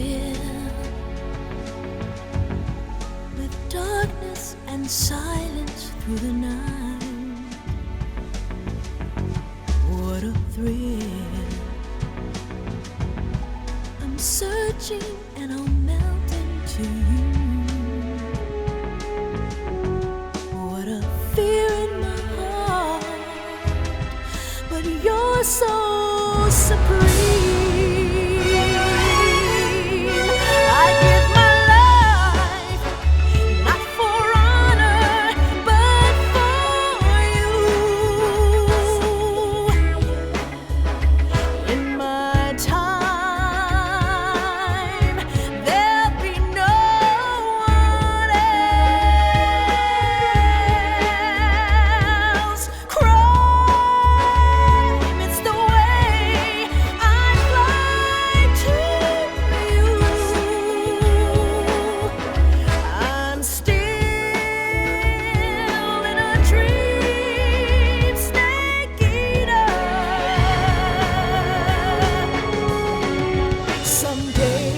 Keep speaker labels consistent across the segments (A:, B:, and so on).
A: still, with darkness and silence through the night. What a thrill. I'm searching and I'll melt into you. What a fear in my heart, but you're so supreme. I give my life, not for honor, but for you. In my time, there'll be no one else. Crime, it's the way I fly to you. I'm still in a dream, snake eater. Someday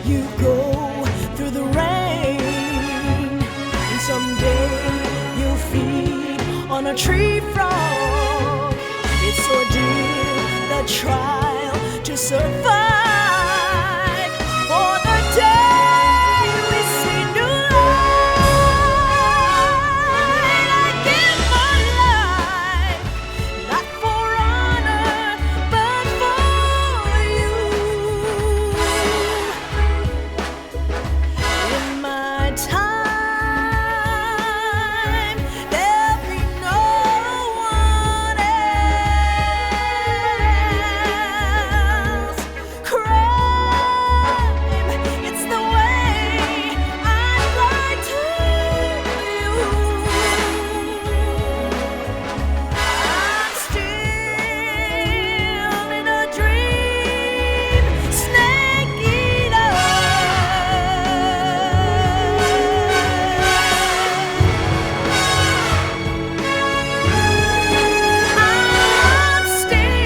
A: you go through the rain, and someday you'll feed on a tree frog. It's ordeal, the trial to survive. For the day we see new light, I give my life, not for honor, but for you. In my time, there'll be no one else. Crime, it's the way I fly to you. I'm still in a dream, snake eater. I'm still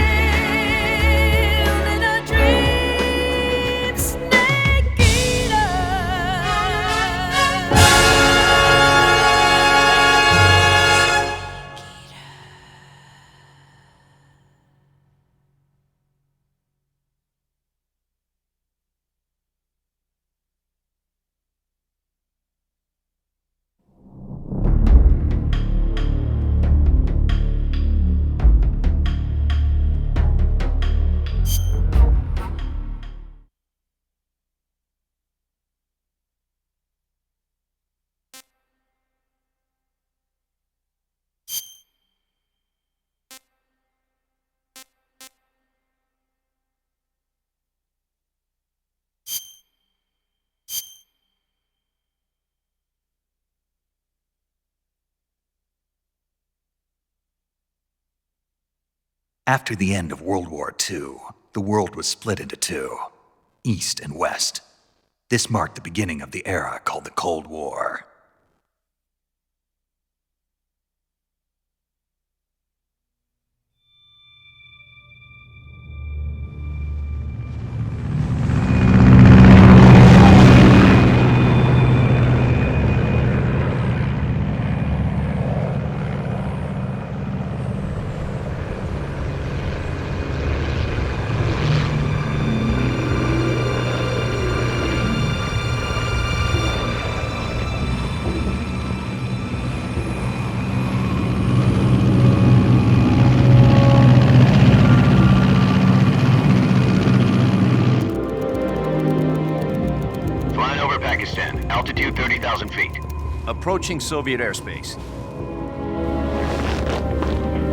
A: in a dream, snake eater.
B: After the end of World War II, the world was split into two, East and West. This marked the beginning of the era called the Cold War.
C: Flying over Pakistan, altitude 30,000 feet.
D: Approaching Soviet airspace.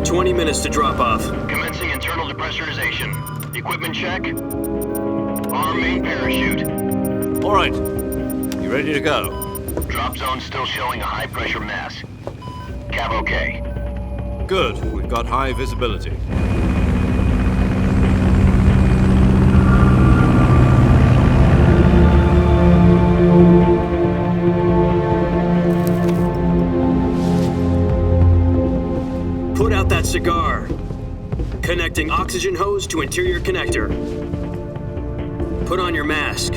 E: 20 minutes to drop off.
C: Commencing internal depressurization. Equipment check. Arm main parachute.
D: All right. You ready to go?
C: Drop zone still showing a high pressure mass. Cav okay.
D: Good. We've got high visibility.
E: Put out that cigar. Connecting oxygen hose to interior connector. Put on your mask.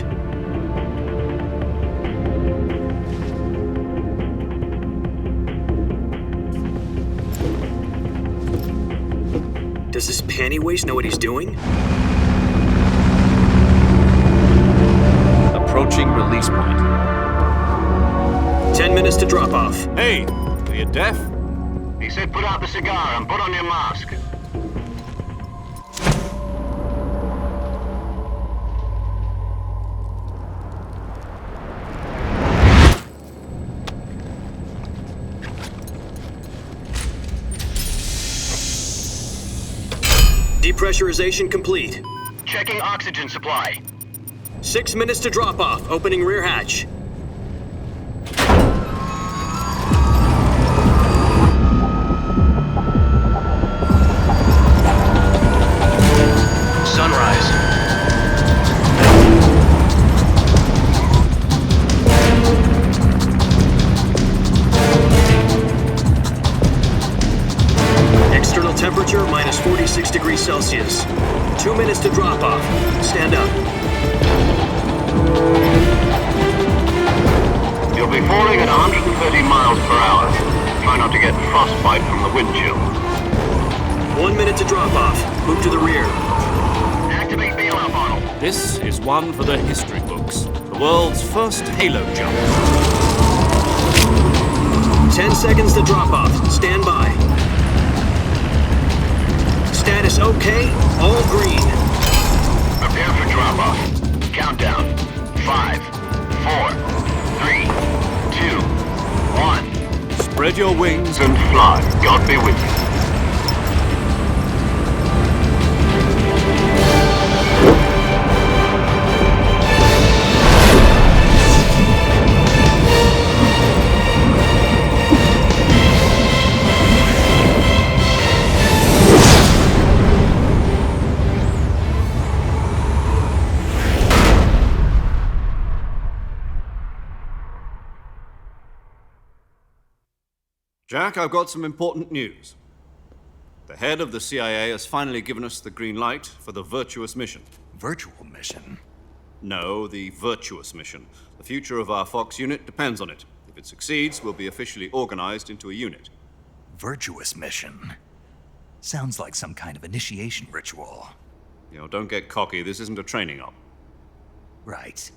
E: panty waist know what he's doing?
D: Approaching release point.
E: 10 minutes to drop off.
D: Hey, are you deaf?
C: He said put out the cigar and put on your mask.
E: Depressurization complete.
C: Checking oxygen supply.
E: 6 minutes to drop off. Opening rear hatch.
C: Sunrise.
E: External temperature minus 46 degrees Celsius. 2 minutes to drop off. Stand up.
C: You'll be falling at 130 miles per hour. Try not to get frostbite from the wind chill.
E: 1 minute to drop off. Move to the rear.
C: Activate bailout model.
D: This is one for the history books. The world's first halo jump.
E: 10 seconds to drop off. Stand by. Status okay. All green.
C: Prepare for drop-off. Countdown. 5, 4, 3, 2, 1.
D: Spread your wings
C: And fly. God be with you.
D: Jack, I've got some important news. The head of the CIA has finally given us the green light for the virtuous mission.
B: Virtual mission?
D: No, the virtuous mission. The future of our Fox unit depends on it. If it succeeds, we'll be officially organized into a unit.
B: Virtuous mission? Sounds like some kind of initiation ritual.
D: You know, don't get cocky. This isn't a training op.
B: Right.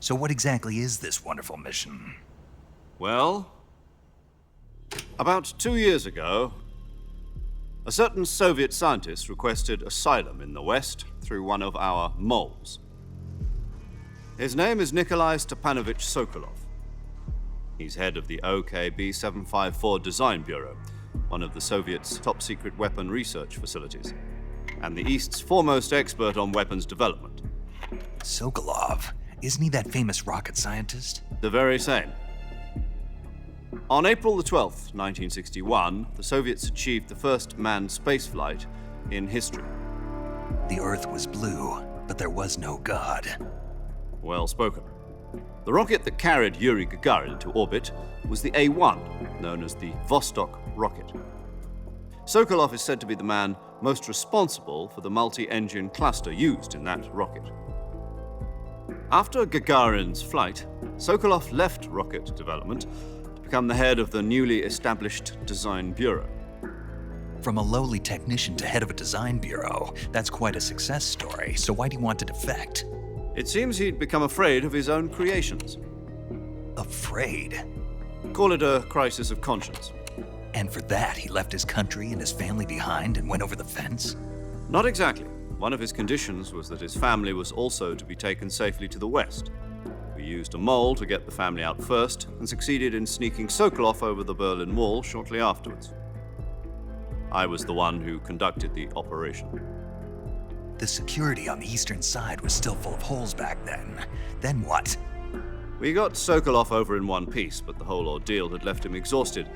B: So what exactly is this wonderful mission?
D: Well, about 2 years ago, a certain Soviet scientist requested asylum in the West through one of our moles. His name is Nikolai Stepanovich Sokolov. He's head of the OKB 754 Design Bureau, one of the Soviets' top-secret weapon research facilities, and the East's foremost expert on weapons development.
B: Sokolov? Isn't he that famous rocket scientist?
D: The very same. On April the 12th, 1961, the Soviets achieved the first manned spaceflight in history.
B: The Earth was blue, but there was no God.
D: Well spoken. The rocket that carried Yuri Gagarin into orbit was the A-1, known as the Vostok rocket. Sokolov is said to be the man most responsible for the multi-engine cluster used in that rocket. After Gagarin's flight, Sokolov left rocket development to become the head of the newly established Design Bureau.
B: From a lowly technician to head of a design bureau, that's quite a success story, so why'd he want to defect?
D: It seems he'd become afraid of his own creations.
B: Afraid?
D: Call it a crisis of conscience.
B: And for that, he left his country and his family behind and went over the fence?
D: Not exactly. One of his conditions was that his family was also to be taken safely to the West. We used a mole to get the family out first and succeeded in sneaking Sokolov over the Berlin Wall shortly afterwards. I was the one who conducted the operation.
B: The security on the eastern side was still full of holes back then. Then what?
D: We got Sokolov over in one piece, but the whole ordeal had left him exhausted,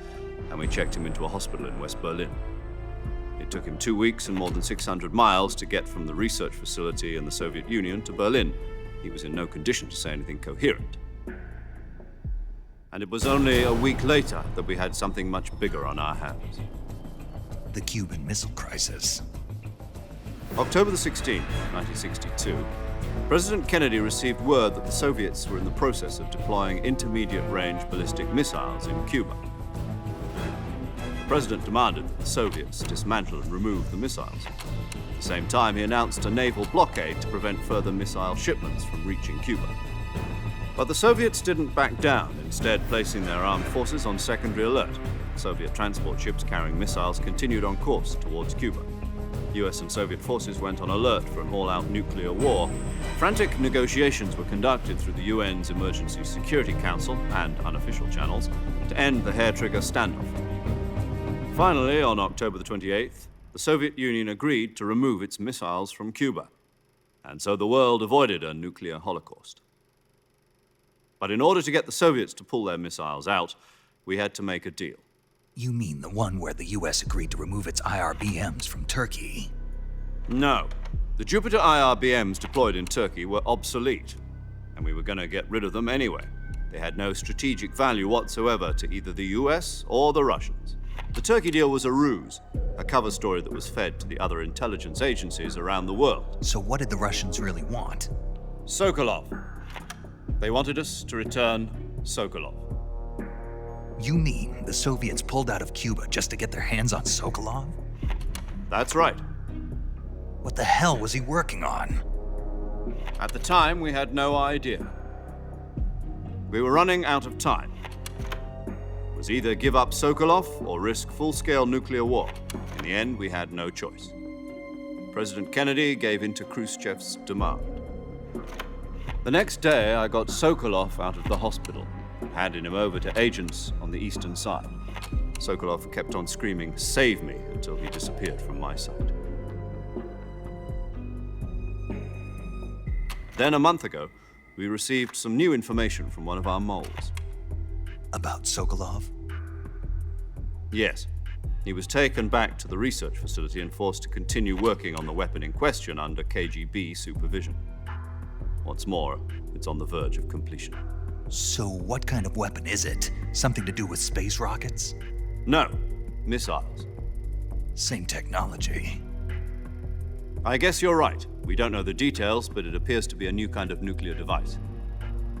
D: and we checked him into a hospital in West Berlin. It took him 2 weeks and more than 600 miles to get from the research facility in the Soviet Union to Berlin. He was in no condition to say anything coherent. And it was only a week later that we had something much bigger on our hands.
B: The Cuban Missile Crisis.
D: October the 16th, 1962, President Kennedy received word that the Soviets were in the process of deploying intermediate-range ballistic missiles in Cuba. President demanded that the Soviets dismantle and remove the missiles. At the same time, he announced a naval blockade to prevent further missile shipments from reaching Cuba. But the Soviets didn't back down, instead placing their armed forces on secondary alert. Soviet transport ships carrying missiles continued on course towards Cuba. US and Soviet forces went on alert for an all-out nuclear war. Frantic negotiations were conducted through the UN's Emergency Security Council and unofficial channels to end the hair-trigger standoff. Finally, on October the 28th, the Soviet Union agreed to remove its missiles from Cuba, and so the world avoided a nuclear holocaust. But in order to get the Soviets to pull their missiles out, we had to make a deal.
B: You mean the one where the US agreed to remove its IRBMs from Turkey?
D: No. The Jupiter IRBMs deployed in Turkey were obsolete, and we were going to get rid of them anyway. They had no strategic value whatsoever to either the US or the Russians. The Turkey deal was a ruse, a cover story that was fed to the other intelligence agencies around the world.
B: So what did the Russians really want?
D: Sokolov. They wanted us to return Sokolov.
B: You mean the Soviets pulled out of Cuba just to get their hands on Sokolov?
D: That's right.
B: What the hell was he working on?
D: At the time, we had no idea. We were running out of time. It was either give up Sokolov or risk full-scale nuclear war. In the end, we had no choice. President Kennedy gave in to Khrushchev's demand. The next day, I got Sokolov out of the hospital, handing him over to agents on the eastern side. Sokolov kept on screaming, "Save me," until he disappeared from my sight. Then, a month ago, we received some new information from one of our moles.
B: About Sokolov?
D: Yes. He was taken back to the research facility and forced to continue working on the weapon in question under KGB supervision. What's more, it's on the verge of completion.
B: So what kind of weapon is it? Something to do with space rockets?
D: No, missiles.
B: Same technology.
D: I guess you're right. We don't know the details, but it appears to be a new kind of nuclear device.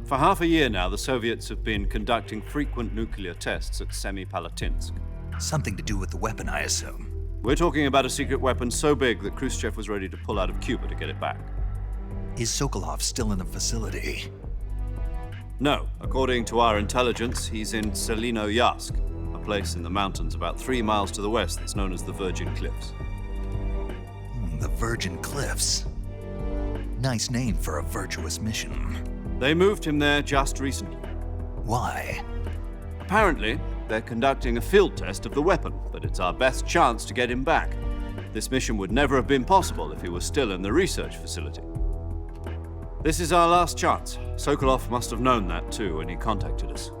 D: For half a year now, the Soviets have been conducting frequent nuclear tests at Semipalatinsk.
B: Something to do with the weapon, I assume.
D: We're talking about a secret weapon so big that Khrushchev was ready to pull out of Cuba to get it back.
B: Is Sokolov still in the facility?
D: No, according to our intelligence, he's in Selinoyarsk, a place in the mountains about 3 miles to the west that's known as the Virgin Cliffs.
B: The Virgin Cliffs. Nice name for a virtuous mission.
D: They moved him there just recently.
B: Why?
D: Apparently, they're conducting a field test of the weapon, but it's our best chance to get him back. This mission would never have been possible if he was still in the research facility. This is our last chance. Sokolov must have known that too when he contacted us.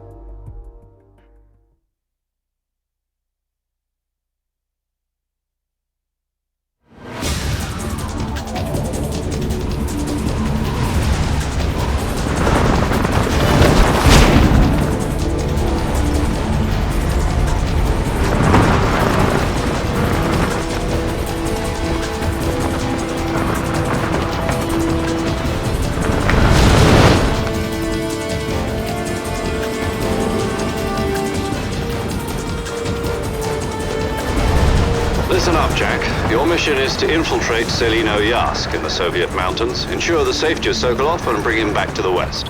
D: Listen up, Jack. Your mission is to infiltrate Selinoyarsk in the Soviet mountains, ensure the safety of Sokolov, and bring him back to the west.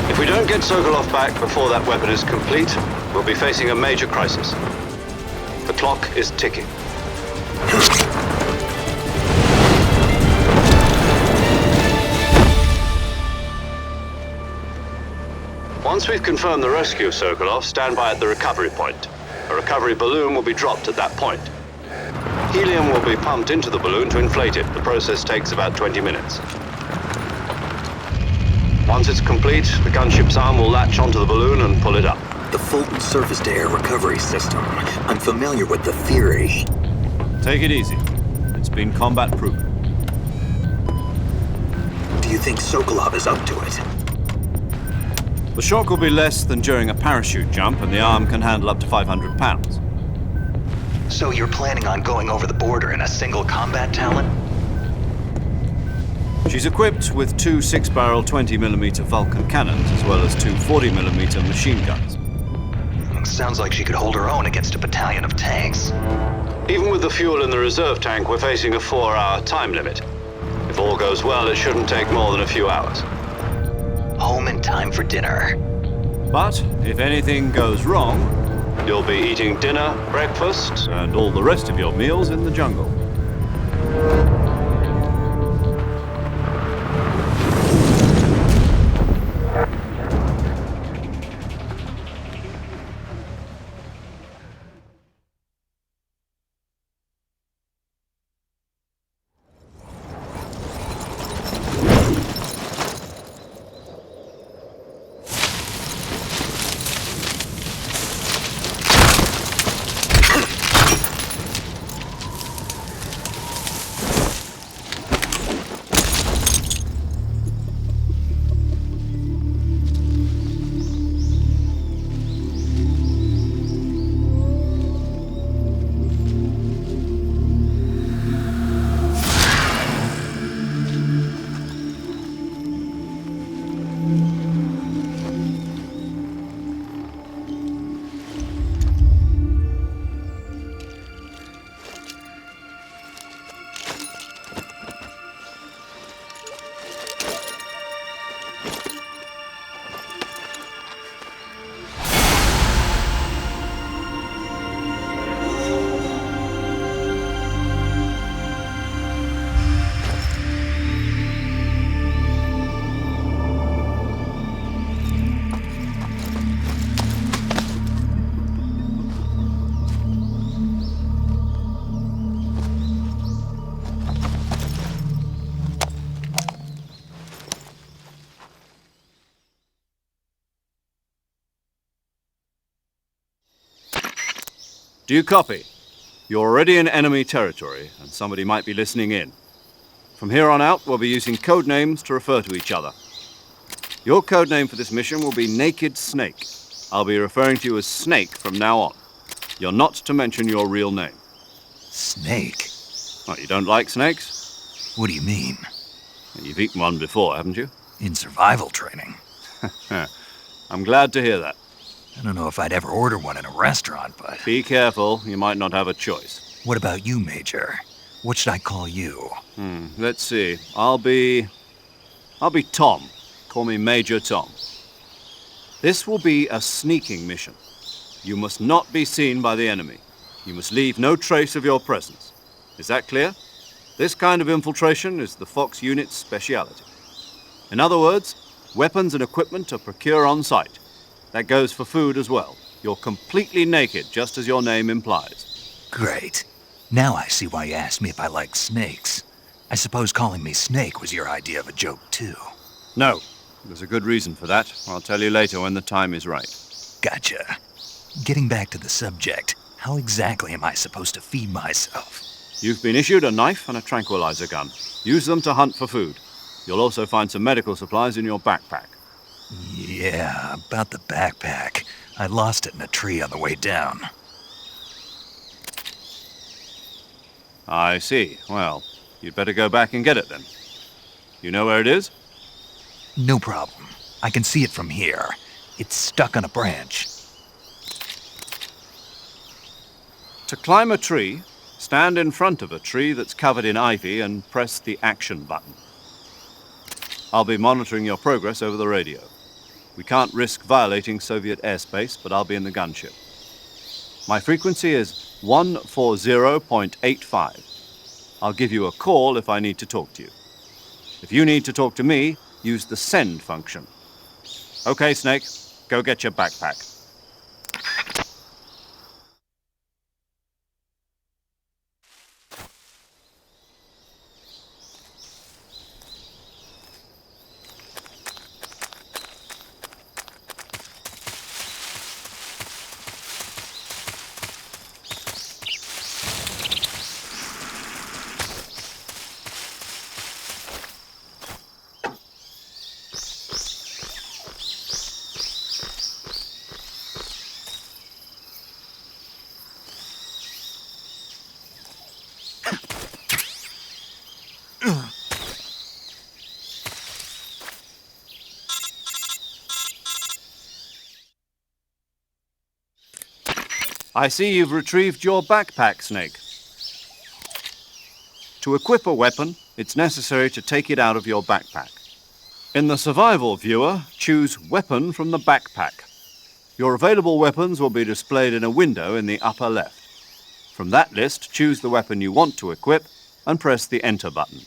D: If we don't get Sokolov back before that weapon is complete, we'll be facing a major crisis. The clock is ticking. Once we've confirmed the rescue of Sokolov, stand by at the recovery point. A recovery balloon will be dropped at that point. Helium will be pumped into the balloon to inflate it. The process takes about 20 minutes. Once it's complete, the gunship's arm will latch onto the balloon and pull it up.
F: The Fulton surface-to-air recovery system. I'm familiar with the theory.
D: Take it easy. It's been combat-proven.
F: Do you think Sokolov is up to it?
D: The shock will be less than during a parachute jump, and the arm can handle up to 500 pounds.
B: So you're planning on going over the border in a single combat talon?
D: She's equipped with two 6-barrel 20mm Vulcan cannons, as well as two 40mm machine guns.
B: Sounds like she could hold her own against a battalion of tanks.
C: Even with the fuel in the reserve tank, we're facing a 4-hour time limit. If all goes well, it shouldn't take more than a few hours.
B: Home in time for dinner.
D: But if anything goes wrong,
C: You'll be eating dinner, breakfast.
D: and all the rest of your meals in the jungle. Do you copy? You're already in enemy territory, and somebody might be listening in. From here on out, we'll be using code names to refer to each other. Your code name for this mission will be Naked Snake. I'll be referring to you as Snake from now on. You're not to mention your real name.
B: Snake?
D: Oh, you don't like snakes?
B: What do you mean?
D: You've eaten one before, haven't you?
B: In survival training?
D: I'm glad to hear that.
B: I don't know if I'd ever order one in a restaurant, but...
D: Be careful, you might not have a choice.
B: What about you, Major? What should I call you?
D: Let's see. I'll be Tom. Call me Major Tom. This will be a sneaking mission. You must not be seen by the enemy. You must leave no trace of your presence. Is that clear? This kind of infiltration is the Fox unit's speciality. In other words, weapons and equipment are procured on site. That goes for food as well. You're completely naked, just as your name implies.
B: Great. Now I see why you asked me if I like snakes. I suppose calling me Snake was your idea of a joke, too.
D: No, there's a good reason for that. I'll tell you later when the time is right.
B: Gotcha. Getting back to the subject, how exactly am I supposed to feed myself?
D: You've been issued a knife and a tranquilizer gun. Use them to hunt for food. You'll also find some medical supplies in your backpack.
B: Yeah, about the backpack. I lost it in a tree on the way down.
D: I see. Well, you'd better go back and get it then. You know where it is?
B: No problem. I can see it from here. It's stuck on a branch.
D: To climb a tree, stand in front of a tree that's covered in ivy and press the action button. I'll be monitoring your progress over the radio. We can't risk violating Soviet airspace, but I'll be in the gunship. My frequency is 140.85. I'll give you a call if I need to talk to you. If you need to talk to me, use the send function. Okay, Snake, go get your backpack. I see you've retrieved your backpack, Snake. To equip a weapon, it's necessary to take it out of your backpack. In the survival viewer, choose Weapon from the backpack. Your available weapons will be displayed in a window in the upper left. From that list, choose the weapon you want to equip and press the Enter button.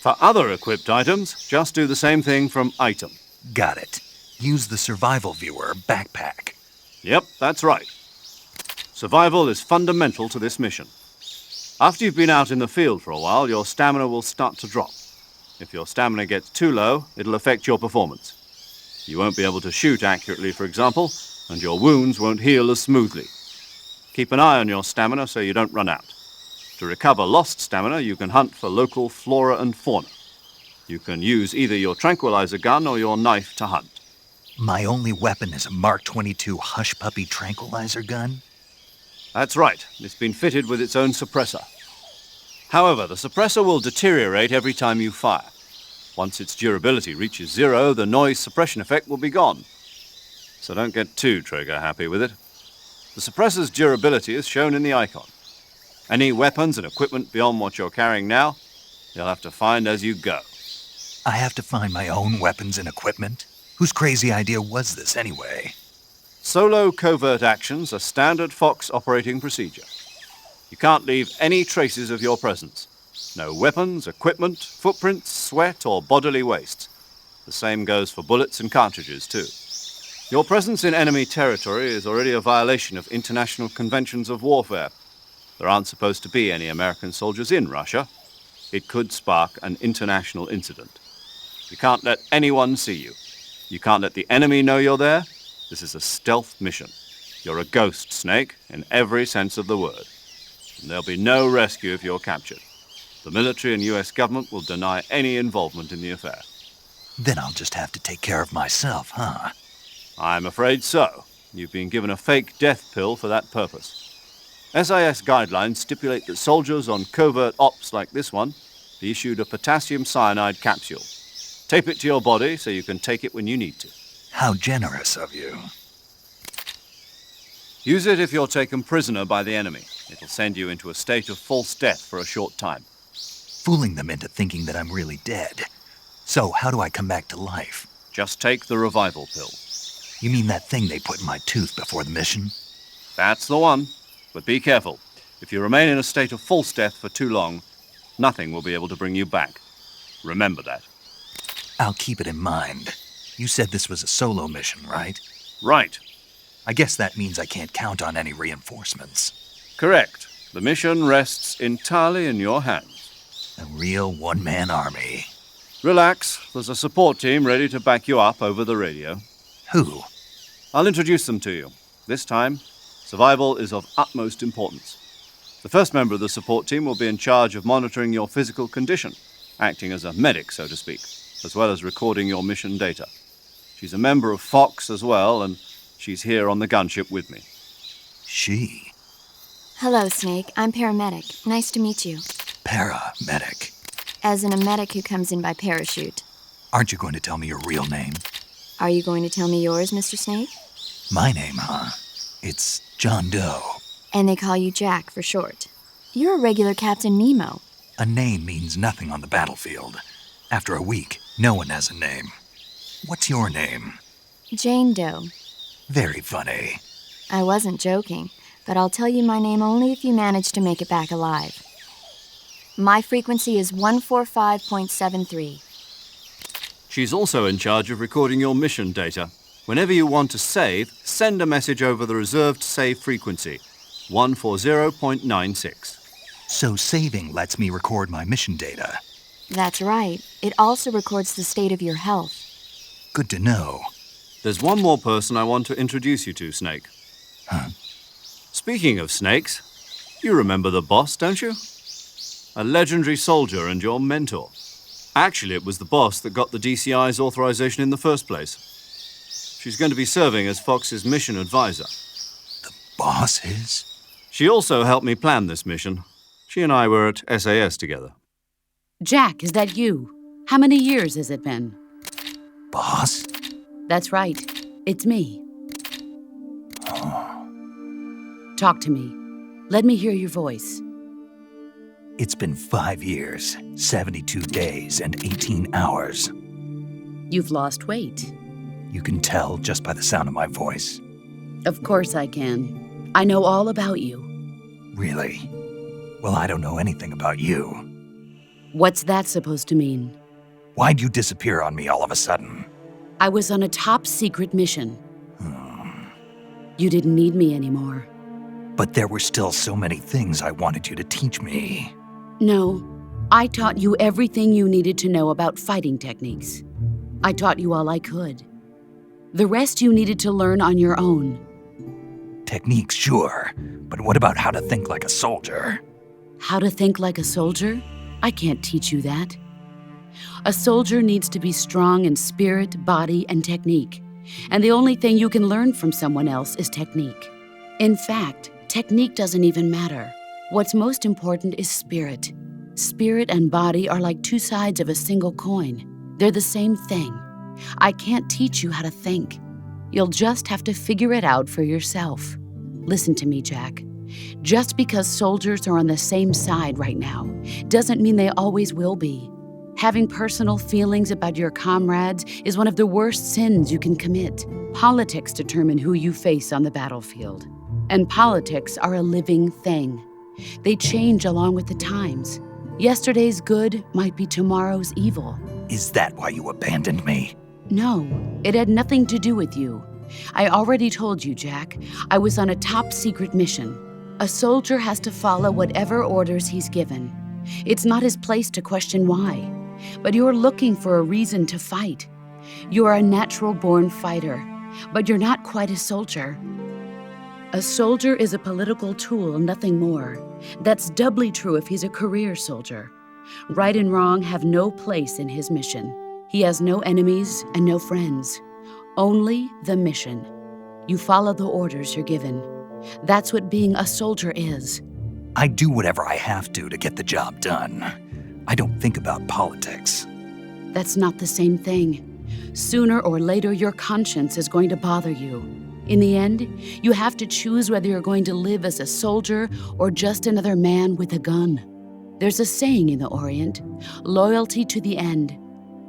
D: For other equipped items, just do the same thing from Item.
B: Got it. Use the survival viewer backpack.
D: Yep, that's right. Survival is fundamental to this mission. After you've been out in the field for a while, your stamina will start to drop. If your stamina gets too low, it'll affect your performance. You won't be able to shoot accurately, for example, and your wounds won't heal as smoothly. Keep an eye on your stamina so you don't run out. To recover lost stamina, you can hunt for local flora and fauna. You can use either your tranquilizer gun or your knife to hunt.
B: My only weapon is a Mark 22 Hush Puppy tranquilizer gun?
D: That's right. It's been fitted with its own suppressor. However, the suppressor will deteriorate every time you fire. Once its durability reaches 0, the noise suppression effect will be gone. So don't get too trigger happy with it. The suppressor's durability is shown in the icon. Any weapons and equipment beyond what you're carrying now, you'll have to find as you go.
B: I have to find my own weapons and equipment? Whose crazy idea was this anyway?
D: Solo covert actions are standard Fox operating procedure. You can't leave any traces of your presence. No weapons, equipment, footprints, sweat, or bodily waste. The same goes for bullets and cartridges, too. Your presence in enemy territory is already a violation of international conventions of warfare. There aren't supposed to be any American soldiers in Russia. It could spark an international incident. You can't let anyone see you. You can't let the enemy know you're there. This is a stealth mission. You're a ghost, Snake, in every sense of the word. And there'll be no rescue if you're captured. The military and US government will deny any involvement in the affair.
B: Then I'll just have to take care of myself, huh?
D: I'm afraid so. You've been given a fake death pill for that purpose. SIS guidelines stipulate that soldiers on covert ops like this one be issued a potassium cyanide capsule. Tape it to your body so you can take it when you need to.
B: How generous of you.
D: Use it if you're taken prisoner by the enemy. It'll send you into a state of false death for a short time.
B: Fooling them into thinking that I'm really dead. So how do I come back to life?
D: Just take the revival pill.
B: You mean that thing they put in my tooth before the mission?
D: That's the one. But be careful. If you remain in a state of false death for too long, nothing will be able to bring you back. Remember that.
B: I'll keep it in mind. You said this was a solo mission, right?
D: Right.
B: I guess that means I can't count on any reinforcements.
D: Correct. The mission rests entirely in your hands.
B: A real one-man army.
D: Relax. There's a support team ready to back you up over the radio.
B: Who?
D: I'll introduce them to you. This time, survival is of utmost importance. The first member of the support team will be in charge of monitoring your physical condition, acting as a medic, so to speak, as well as recording your mission data. She's a member of Fox as well, and she's here on the gunship with me.
B: She?
G: Hello, Snake. I'm paramedic. Nice to meet you.
B: Paramedic.
G: As in a medic who comes in by parachute.
B: Aren't you going to tell me your real name?
G: Are you going to tell me yours, Mr. Snake?
B: My name, huh? It's John Doe.
G: And they call you Jack for short. You're a regular Captain Nemo.
B: A name means nothing on the battlefield. After a week, no one has a name. What's your name?
G: Jane Doe.
B: Very funny.
G: I wasn't joking, but I'll tell you my name only if you manage to make it back alive. My frequency is 145.73.
D: She's also in charge of recording your mission data. Whenever you want to save, send a message over the reserved save frequency, 140.96.
B: So saving lets me record my mission data.
G: That's right. It also records the state of your health.
B: Good to know.
D: There's one more person I want to introduce you to, Snake.
B: Huh?
D: Speaking of snakes, you remember the boss, don't you? A legendary soldier and your mentor. Actually, it was the boss that got the DCI's authorization in the first place. She's going to be serving as Fox's mission advisor.
B: The boss is?
D: She also helped me plan this mission. She and I were at SAS together.
H: Jack, is that you? How many years has it been?
B: Boss?
H: That's right. It's me. Talk to me. Let me hear your voice.
B: It's been 5 years, 72 days, and 18 hours.
H: You've lost weight.
B: You can tell just by the sound of my voice.
H: Of course I can. I know all about you.
B: Really? Well, I don't know anything about you.
H: What's that supposed to mean?
B: Why'd you disappear on me all of a sudden?
H: I was on a top-secret mission. You didn't need me anymore.
B: But there were still so many things I wanted you to teach me.
H: No, I taught you everything you needed to know about fighting techniques. I taught you all I could. The rest you needed to learn on your own.
B: Techniques, sure. But what about how to think like a soldier?
H: How to think like a soldier? I can't teach you that. A soldier needs to be strong in spirit, body, and technique. And the only thing you can learn from someone else is technique. In fact, technique doesn't even matter. What's most important is spirit. Spirit and body are like two sides of a single coin. They're the same thing. I can't teach you how to think. You'll just have to figure it out for yourself. Listen to me, Jack. Just because soldiers are on the same side right now doesn't mean they always will be. Having personal feelings about your comrades is one of the worst sins you can commit. Politics determine who you face on the battlefield. And politics are a living thing. They change along with the times. Yesterday's good might be tomorrow's evil.
B: Is that why you abandoned me?
H: No, it had nothing to do with you. I already told you, Jack. I was on a top-secret mission. A soldier has to follow whatever orders he's given. It's not his place to question why. But you're looking for a reason to fight. You are a natural-born fighter, but you're not quite a soldier. A soldier is a political tool, nothing more. That's doubly true if he's a career soldier. Right and wrong have no place in his mission. He has no enemies and no friends. Only the mission. You follow the orders you're given. That's what being a soldier is.
B: I do whatever I have to get the job done. I don't think about politics.
H: That's not the same thing. Sooner or later, your conscience is going to bother you. In the end, you have to choose whether you're going to live as a soldier or just another man with a gun. There's a saying in the Orient, loyalty to the end.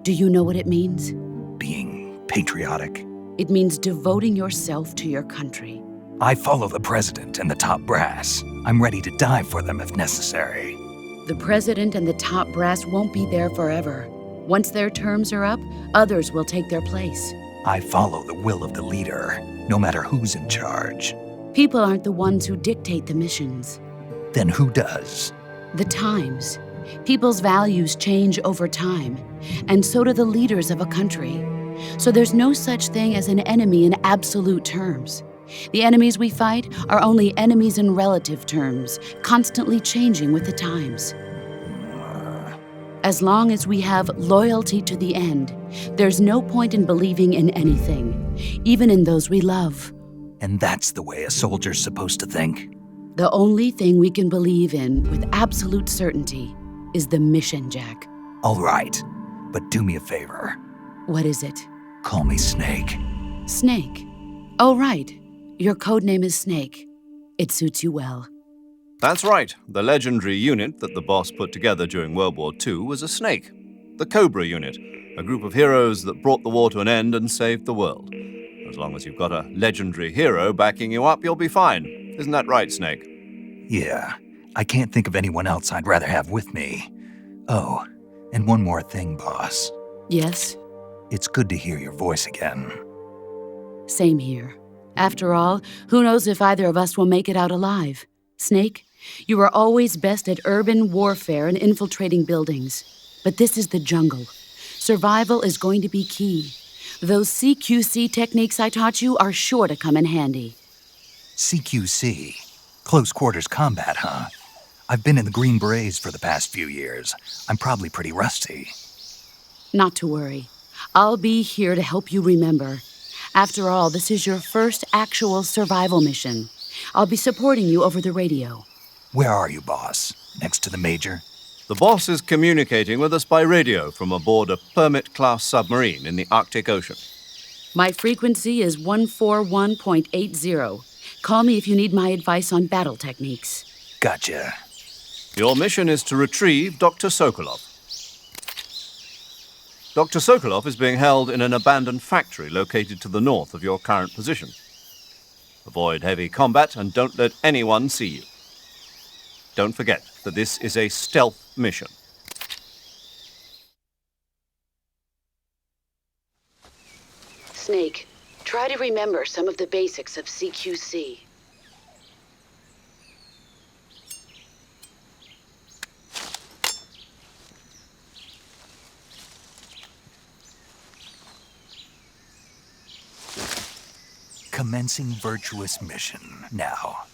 H: Do you know what it means?
B: Being patriotic.
H: It means devoting yourself to your country.
B: I follow the president and the top brass. I'm ready to die for them if necessary.
H: The president and the top brass won't be there forever. Once their terms are up, others will take their place.
B: I follow the will of the leader, no matter who's in charge.
H: People aren't the ones who dictate the missions.
B: Then who does?
H: The times. People's values change over time, and so do the leaders of a country. So there's no such thing as an enemy in absolute terms. The enemies we fight are only enemies in relative terms, constantly changing with the times. As long as we have loyalty to the end, there's no point in believing in anything, even in those we love.
B: And that's the way a soldier's supposed to think?
H: The only thing we can believe in with absolute certainty is the mission, Jack.
B: All right, but do me a favor.
H: What is it?
B: Call me Snake.
H: Snake. Oh, right. Your code name is Snake. It suits you well.
D: That's right. The legendary unit that the boss put together during World War II was a snake. The Cobra unit, a group of heroes that brought the war to an end and saved the world. As long as you've got a legendary hero backing you up, you'll be fine. Isn't that right, Snake?
B: Yeah, I can't think of anyone else I'd rather have with me. Oh, and one more thing, boss.
H: Yes?
B: It's good to hear your voice again.
H: Same here. After all, who knows if either of us will make it out alive? Snake, you are always best at urban warfare and infiltrating buildings. But this is the jungle. Survival is going to be key. Those CQC techniques I taught you are sure to come in handy.
B: CQC? Close quarters combat, huh? I've been in the Green Berets for the past few years. I'm probably pretty rusty.
H: Not to worry. I'll be here to help you remember. After all, this is your first actual survival mission. I'll be supporting you over the radio.
B: Where are you, boss? Next to the Major?
D: The boss is communicating with us by radio from aboard a Permit-class submarine in the Arctic Ocean.
H: My frequency is 141.80. Call me if you need my advice on battle techniques.
B: Gotcha.
D: Your mission is to retrieve Dr. Sokolov. Dr. Sokolov is being held in an abandoned factory located to the north of your current position. Avoid heavy combat and don't let anyone see you. Don't forget that this is a stealth mission.
H: Snake, try to remember some of the basics of CQC.
B: Commencing virtuous mission now.